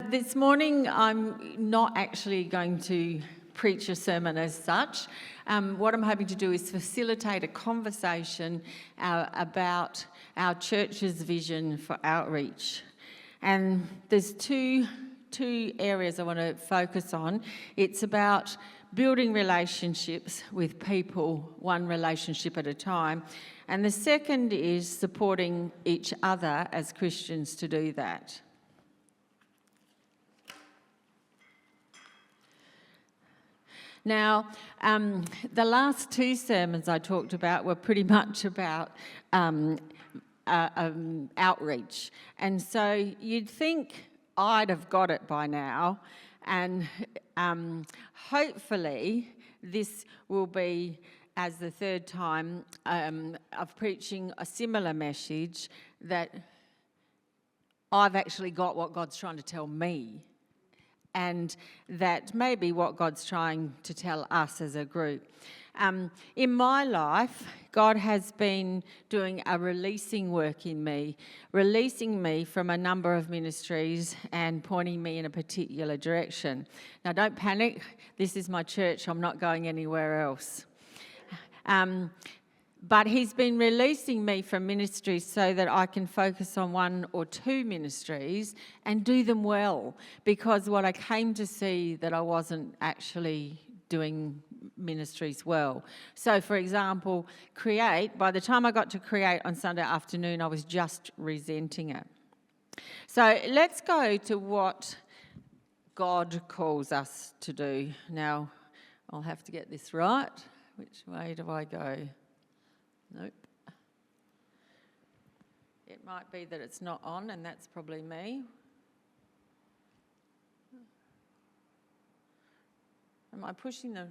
This morning I'm not actually going to preach a sermon as such. What I'm hoping to do is facilitate a conversation about our church's vision for outreach. And there's two areas I want to focus on. It's about building relationships with people, one relationship at a time. And the second is supporting each other as Christians to do that. Now, the last two sermons I talked about were pretty much about outreach. And so you'd think I'd have got it by now. And hopefully this will be, as the third time of preaching a similar message, that I've actually got what God's trying to tell me. And that may be what God's trying to tell us as a group. In my life, God has been doing a releasing work in me, releasing me from a number of ministries and pointing me in a particular direction. Now, don't panic. This is my church. I'm not going anywhere else. But he's been releasing me from ministries so that I can focus on one or two ministries and do them well, because what I came to see that I wasn't actually doing ministries well. So, for example, Create, by the time I got to Create on Sunday afternoon, I was just resenting it. So let's go to what God calls us to do. Now, I'll have to get this right. Which way do I go? Nope. It might be that it's not on, and that's probably me. Am I pushing the...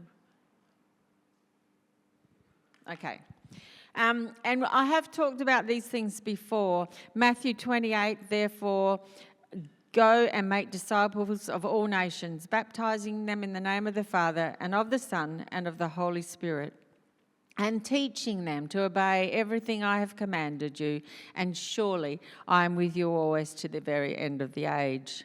Okay. And I have talked about these things before. Matthew 28, therefore, go and make disciples of all nations, baptizing them in the name of the Father and of the Son and of the Holy Spirit, and teaching them to obey everything I have commanded you, and surely I am with you always to the very end of the age.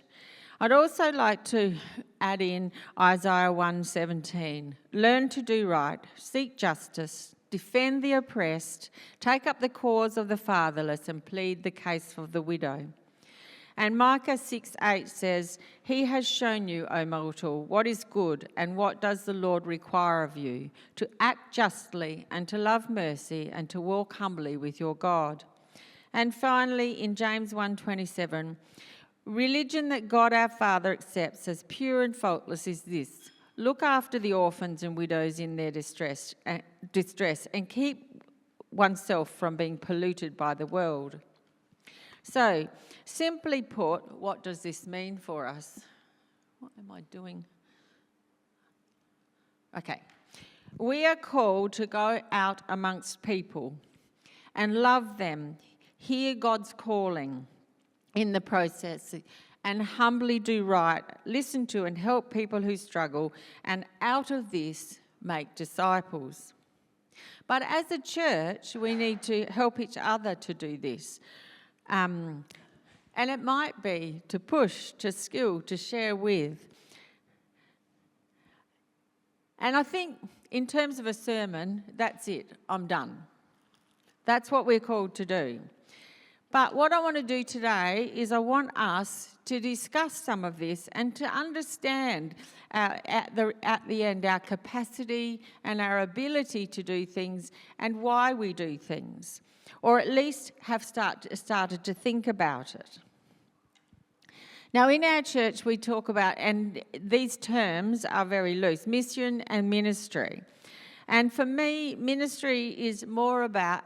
I'd also like to add in Isaiah 1:17. Learn to do right, seek justice, defend the oppressed, take up the cause of the fatherless, and plead the case of the widow. And Micah 6:8 says, He has shown you, O mortal, what is good, and what does the Lord require of you, to act justly, and to love mercy, and to walk humbly with your God. And finally, in James 1:27, religion that God our Father accepts as pure and faultless is this: look after the orphans and widows in their distress, and keep oneself from being polluted by the world. So, simply put, what does this mean for us? What am I doing? Okay. We are called to go out amongst people and love them, hear God's calling in the process, and humbly do right, listen to and help people who struggle, and out of this, make disciples. But as a church, we need to help each other to do this. And it might be to push, to skill, to share with. And I think in terms of a sermon, that's it. I'm done. That's what we're called to do. But what I want to do today is I want us to discuss some of this and to understand at the end our capacity and our ability to do things and why we do things, or at least have started to think about it. Now, in our church, we talk about, and these terms are very loose, mission and ministry. And for me, ministry is more about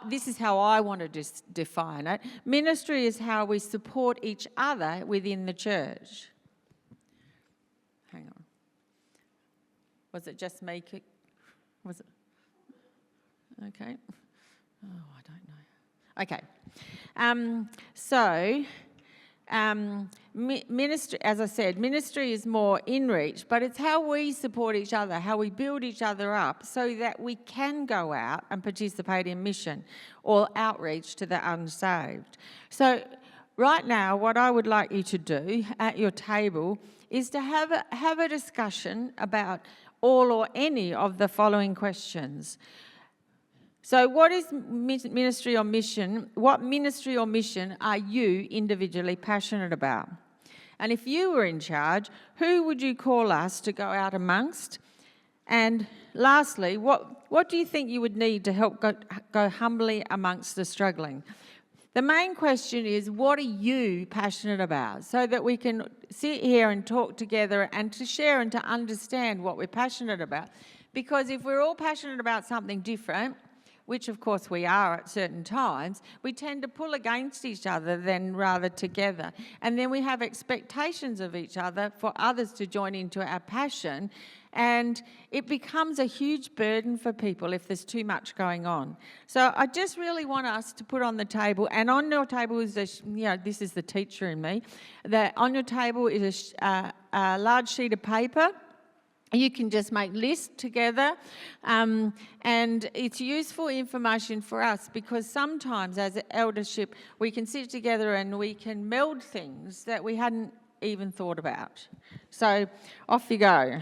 this is how I want to define it. Ministry is how we support each other within the church. Hang on. Was it just me? Was it? Okay. Oh, I don't know. Okay. Ministry, as I said, ministry is more in reach, but it's how we support each other, how we build each other up so that we can go out and participate in mission or outreach to the unsaved. So right now, what I would like you to do at your table is to have a discussion about all or any of the following questions. So what is ministry or mission? What ministry or mission are you individually passionate about? And if you were in charge, who would you call us to go out amongst? And lastly, what do you think you would need to help go humbly amongst the struggling? The main question is, what are you passionate about? So that we can sit here and talk together and to share and to understand what we're passionate about. Because if we're all passionate about something different, which of course we are at certain times, we tend to pull against each other than rather together. And then we have expectations of each other for others to join into our passion, and it becomes a huge burden for people if there's too much going on. So I just really want us to put on the table, and on your table is, this is the teacher in me, that on your table is a large sheet of paper. You can just make lists together, and it's useful information for us because sometimes as eldership we can sit together and we can meld things that we hadn't even thought about. So off you go.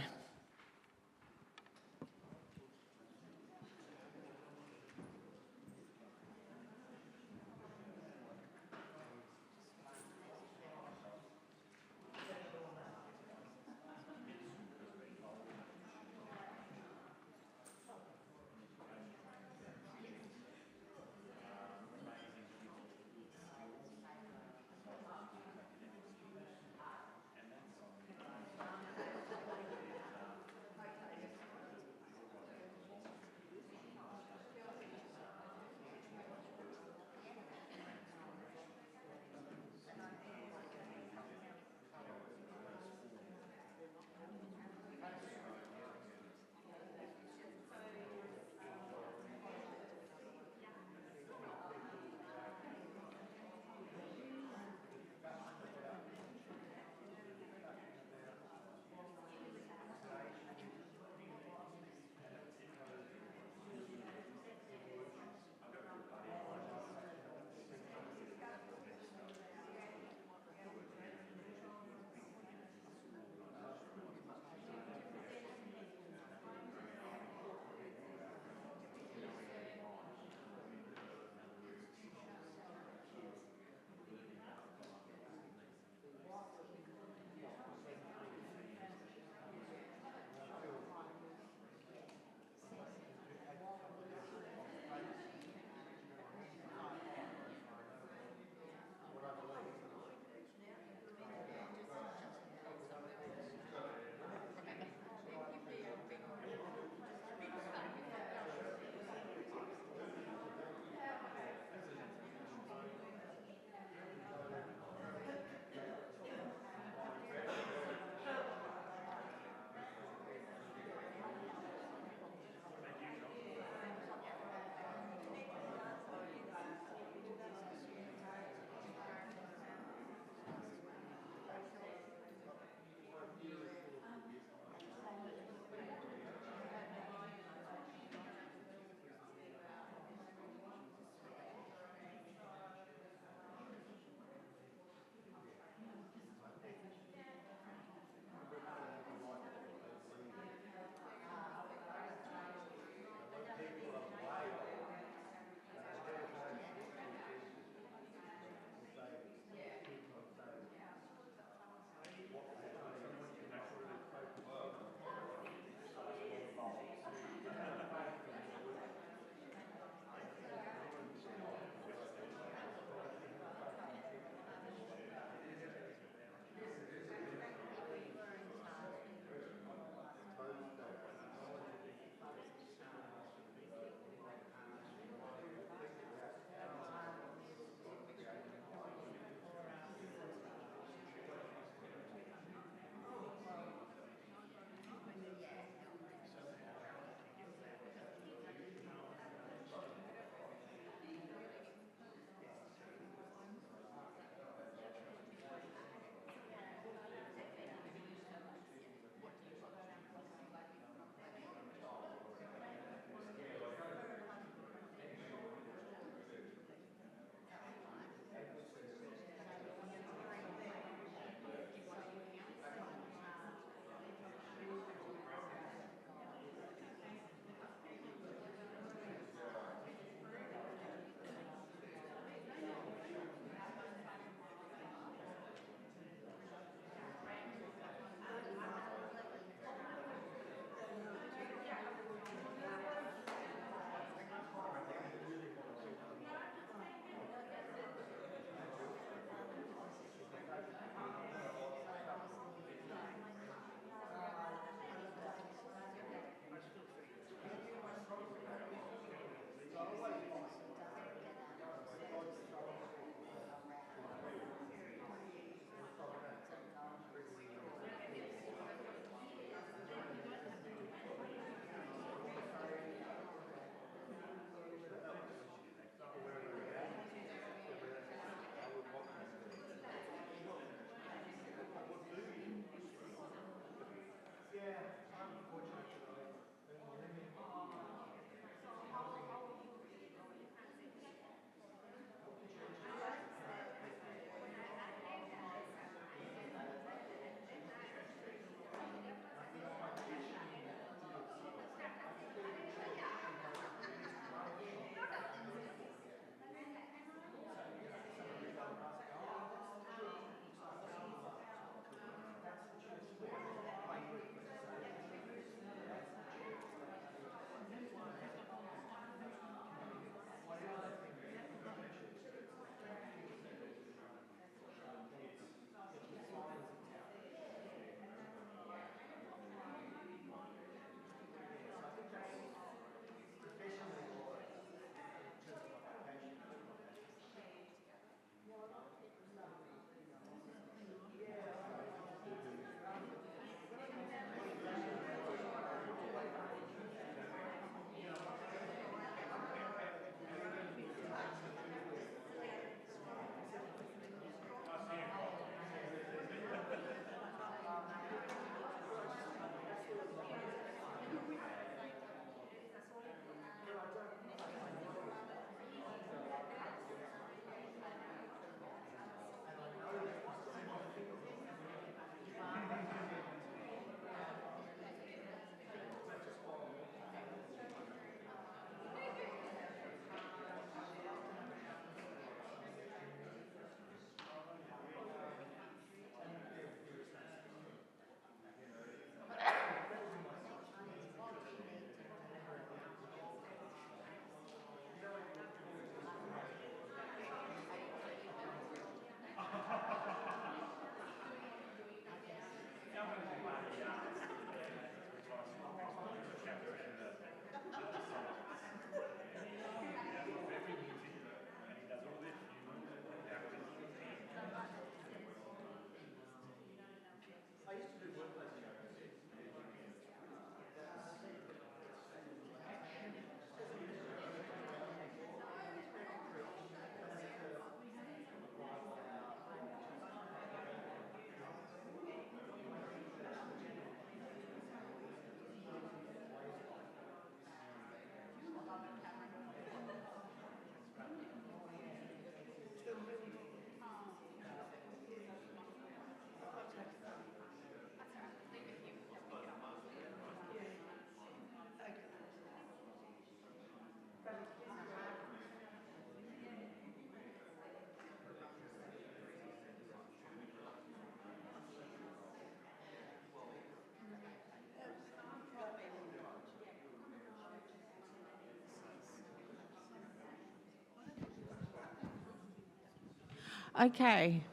Okay.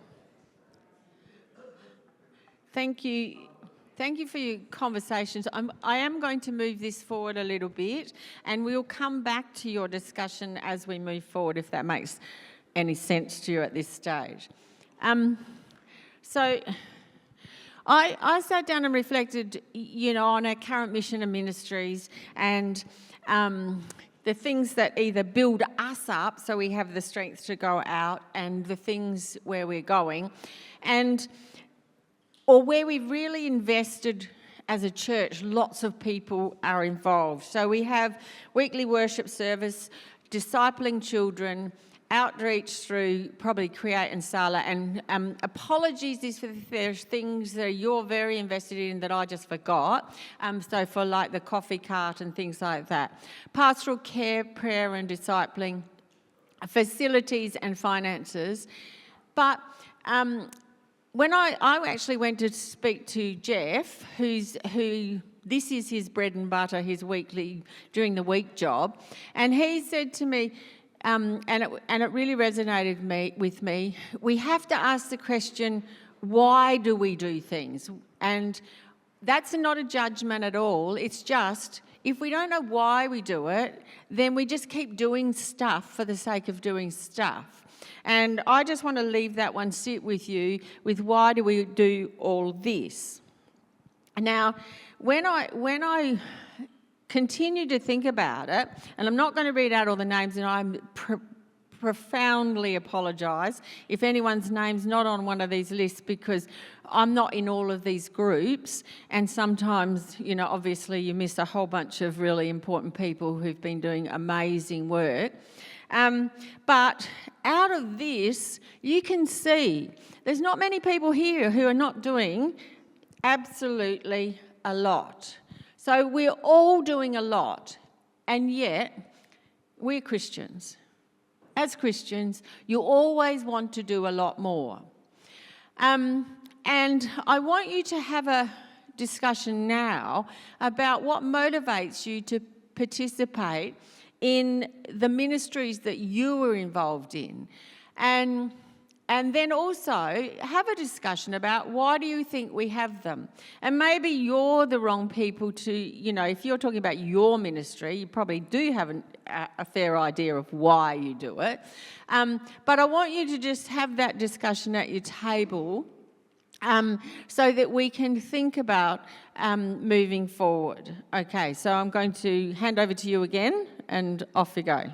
Thank you. Thank you for your conversations. I am going to move this forward a little bit, and we'll come back to your discussion as we move forward, if that makes any sense to you at this stage. So I sat down and reflected, on our current mission and ministries, and the things that either build us up so we have the strength to go out, and the things where we're going, or where we've really invested as a church, lots of people are involved. So we have weekly worship service, discipling children, outreach through probably Create and Sala, and apologies if there's things that you're very invested in that I just forgot. So for like the coffee cart and things like that. Pastoral care, prayer and discipling, facilities and finances. But when I actually went to speak to Jeff, who this is his bread and butter, his weekly, during the week job, and he said to me, and it really resonated with me, we have to ask the question, why do we do things? And that's not a judgment at all. It's just, if we don't know why we do it, then we just keep doing stuff for the sake of doing stuff. And I just want to leave that one sit with you, with why do we do all this? Now, when I continue to think about it, and I'm not going to read out all the names, and I profoundly apologise if anyone's name's not on one of these lists, because I'm not in all of these groups, and sometimes, obviously you miss a whole bunch of really important people who've been doing amazing work. But out of this, you can see there's not many people here who are not doing absolutely a lot. So we're all doing a lot, and yet we're Christians. As Christians, you always want to do a lot more. And I want you to have a discussion now about what motivates you to participate in the ministries that you were involved in. And then also have a discussion about why do you think we have them? And maybe you're the wrong people to, if you're talking about your ministry, you probably do have a fair idea of why you do it. But I want you to just have that discussion at your table so that we can think about moving forward. Okay, so I'm going to hand over to you again, and off you go.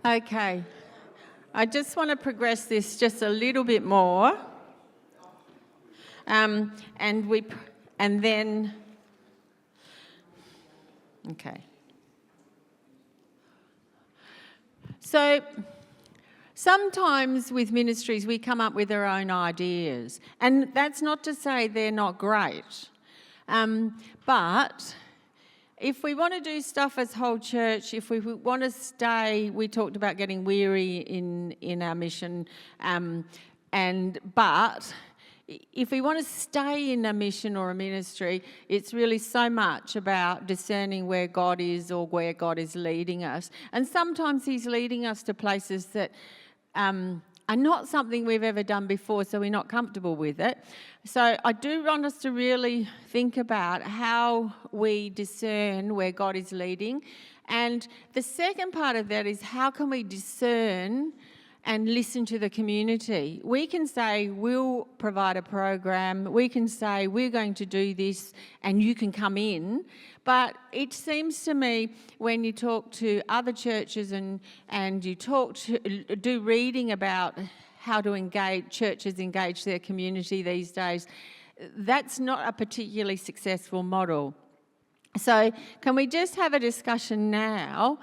Okay. I just want to progress this just a little bit more. And then, okay. So sometimes with ministries we come up with our own ideas, and that's not to say they're not great. But if we want to do stuff as whole church, if we want to stay, we talked about getting weary in our mission, but if we want to stay in a mission or a ministry, it's really so much about discerning where God is or where God is leading us. And sometimes He's leading us to places that are not something we've ever done before, so we're not comfortable with it. So I do want us to really think about how we discern where God is leading. And the second part of that is, how can we discern and listen to the community? We can say, we'll provide a program, we can say, we're going to do this and you can come in. But it seems to me, when you talk to other churches and you do reading about how to churches engage their community these days, that's not a particularly successful model. So can we just have a discussion now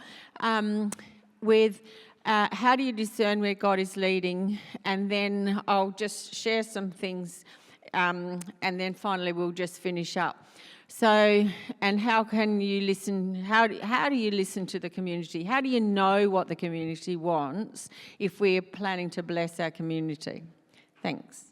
with how do you discern where God is leading? And then I'll just share some things, and then finally we'll just finish up. So, and how can you listen? How do you listen to the community? How do you know what the community wants if we're planning to bless our community? Thanks.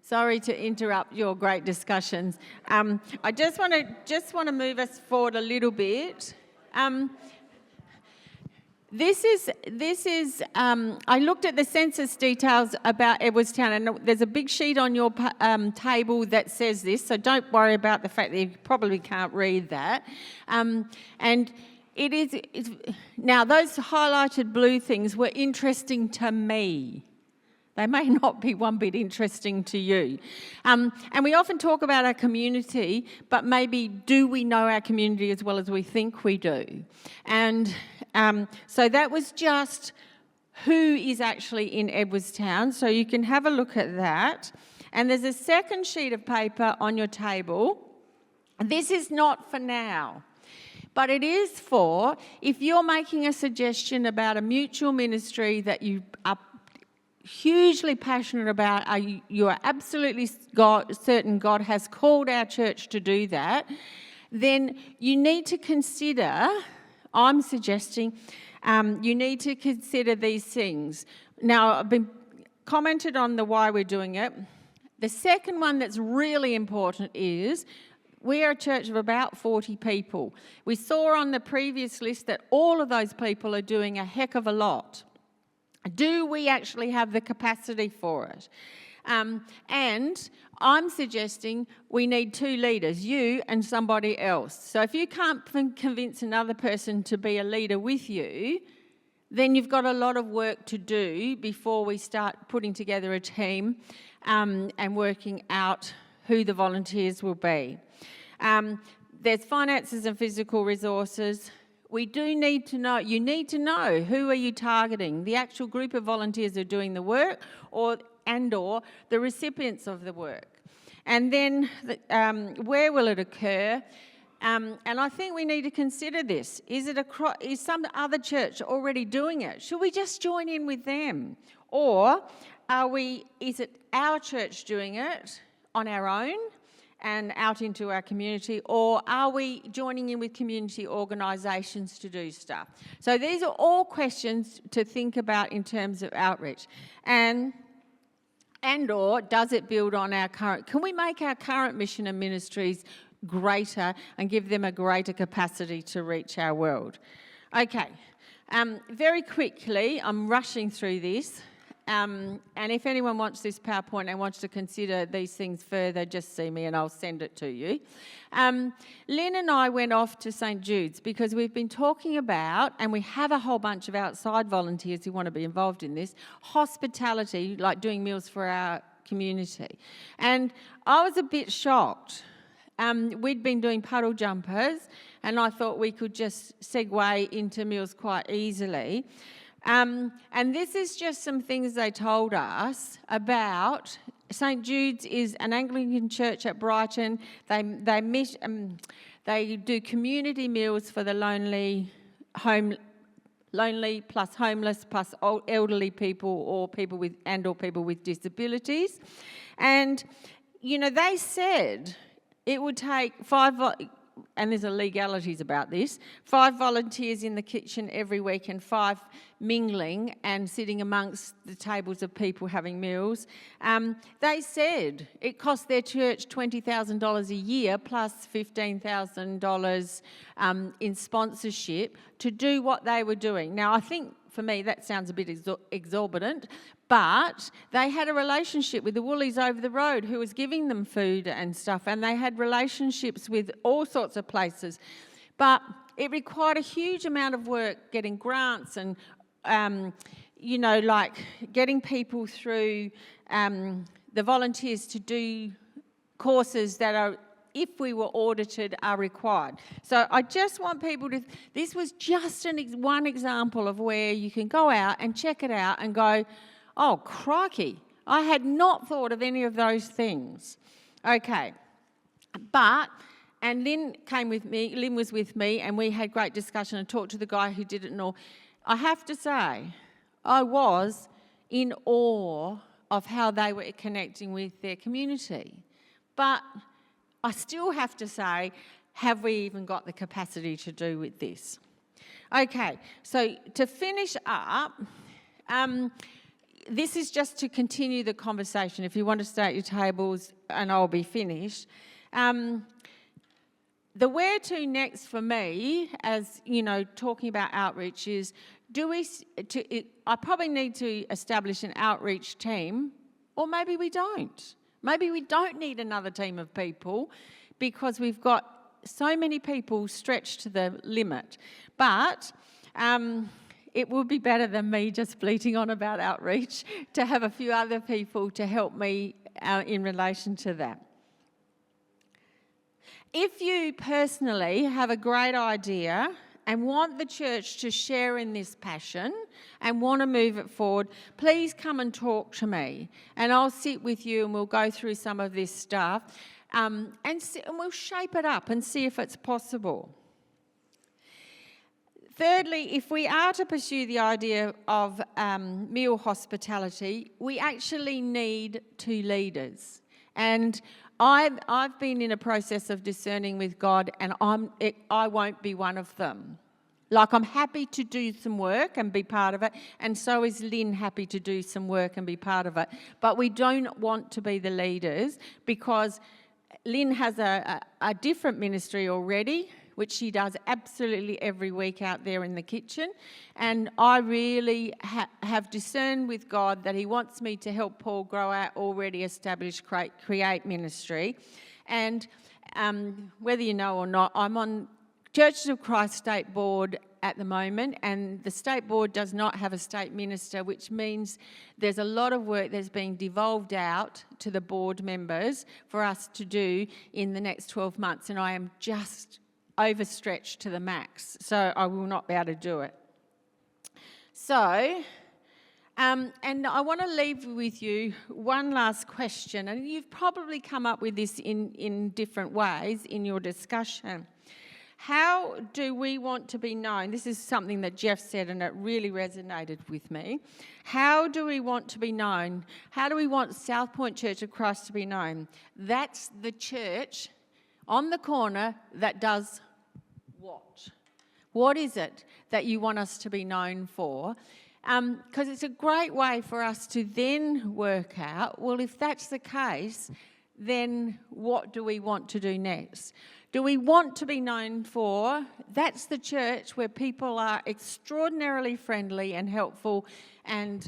Sorry to interrupt your great discussions. I just want to move us forward a little bit. This is. I looked at the census details about Edwardstown, and there's a big sheet on your table that says this. So don't worry about the fact that you probably can't read that. And it is. Now those highlighted blue things were interesting to me. They may not be one bit interesting to you. And we often talk about our community, but maybe do we know our community as well as we think we do? And so that was just who is actually in Edwardstown. So you can have a look at that. And there's a second sheet of paper on your table. This is not for now. But it is for if you're making a suggestion about a mutual ministry that you are hugely passionate about, you are absolutely certain God has called our church to do that, then you need to consider, I'm suggesting, you need to consider these things. Now, I've been commented on the why we're doing it. The second one that's really important is we are a church of about 40 people. We saw on the previous list that all of those people are doing a heck of a lot. Do we actually have the capacity for it? And I'm suggesting we need two leaders, you and somebody else. So if you can't convince another person to be a leader with you, then you've got a lot of work to do before we start putting together a team and working out who the volunteers will be. There's finances and physical resources. We do need to know, you need to know who are you targeting, the actual group of volunteers who are doing the work or the recipients of the work. And then where will it occur? And I think we need to consider this. Is some other church already doing it? Should we just join in with them? Or is it our church doing it on our own and out into our community, or are we joining in with community organisations to do stuff? So these are all questions to think about in terms of outreach. And/or does it build on our current... Can we make our current mission and ministries greater and give them a greater capacity to reach our world? Okay, very quickly, I'm rushing through this. And if anyone wants this PowerPoint and wants to consider these things further, just see me and I'll send it to you. Lynn and I went off to St. Jude's because we've been talking about, and we have a whole bunch of outside volunteers who want to be involved in this, hospitality, like doing meals for our community. And I was a bit shocked. We'd been doing puddle jumpers, and I thought we could just segue into meals quite easily. And this is just some things they told us about. St. Jude's is an Anglican church at Brighton. They do community meals for the lonely plus homeless plus elderly people or people with disabilities. And you know, they said it would take and there's legalities about this, 5 volunteers in the kitchen every week and 5 mingling and sitting amongst the tables of people having meals. They said it cost their church $20,000 a year plus $15,000 in sponsorship to do what they were doing. Now, I think for me that sounds a bit exorbitant, but they had a relationship with the Woolies over the road who was giving them food and stuff, and they had relationships with all sorts of places. But it required a huge amount of work getting grants and, like getting people through the volunteers to do courses that are, if we were audited, are required. So I just want people to... This was just one example of where you can go out and check it out and go, oh, crikey, I had not thought of any of those things. Okay, and Lynn was with me, and we had great discussion and talked to the guy who did it and all. I have to say, I was in awe of how they were connecting with their community. But I still have to say, have we even got the capacity to do with this? Okay, so to finish up, this is just to continue the conversation. If you want to stay at your tables, and I'll be finished. The where to next for me, as you know, talking about outreach, is I probably need to establish an outreach team, or maybe we don't. Maybe we don't need another team of people because we've got so many people stretched to the limit. But it would be better than me just bleating on about outreach to have a few other people to help me in relation to that. If you personally have a great idea and want the church to share in this passion and want to move it forward, please come and talk to me, and I'll sit with you and we'll go through some of this stuff and we'll shape it up and see if it's possible. Thirdly, if we are to pursue the idea of meal hospitality, we actually need 2 leaders. And I've been in a process of discerning with God, and I won't be one of them. Like, I'm happy to do some work and be part of it, and so is Lynn happy to do some work and be part of it. But we don't want to be the leaders because Lynn has a different ministry already, which she does absolutely every week out there in the kitchen. And I really have discerned with God that he wants me to help Paul grow our already established Create ministry. And whether you know or not, I'm on Churches of Christ State Board at the moment, and the State Board does not have a state minister, which means there's a lot of work that's being devolved out to the board members for us to do in the next 12 months, and I am just overstretched to the max, so I will not be able to do it. So, and I want to leave with you one last question, and you've probably come up with this in different ways in your discussion. How do we want to be known? This is something that Jeff said, and it really resonated with me. How do we want to be known? How do we want South Point Church of Christ to be known? That's the church on the corner that does what? What is it that you want us to be known for? Because it's a great way for us to then work out, well, if that's the case, then what do we want to do next? Do we want to be known for, that's the church where people are extraordinarily friendly and helpful and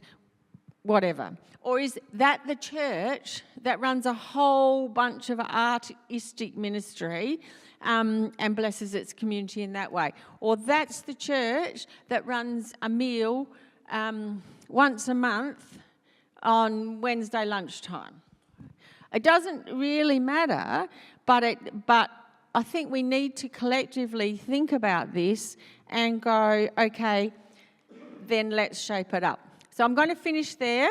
whatever? Or is that the church that runs a whole bunch of artistic ministry and blesses its community in that way? Or that's the church that runs a meal once a month on Wednesday lunchtime? It doesn't really matter, but I think we need to collectively think about this and go, okay, then let's shape it up. So I'm going to finish there.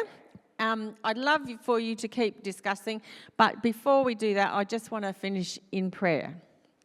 I'd love for you to keep discussing, but before we do that, I just want to finish in prayer.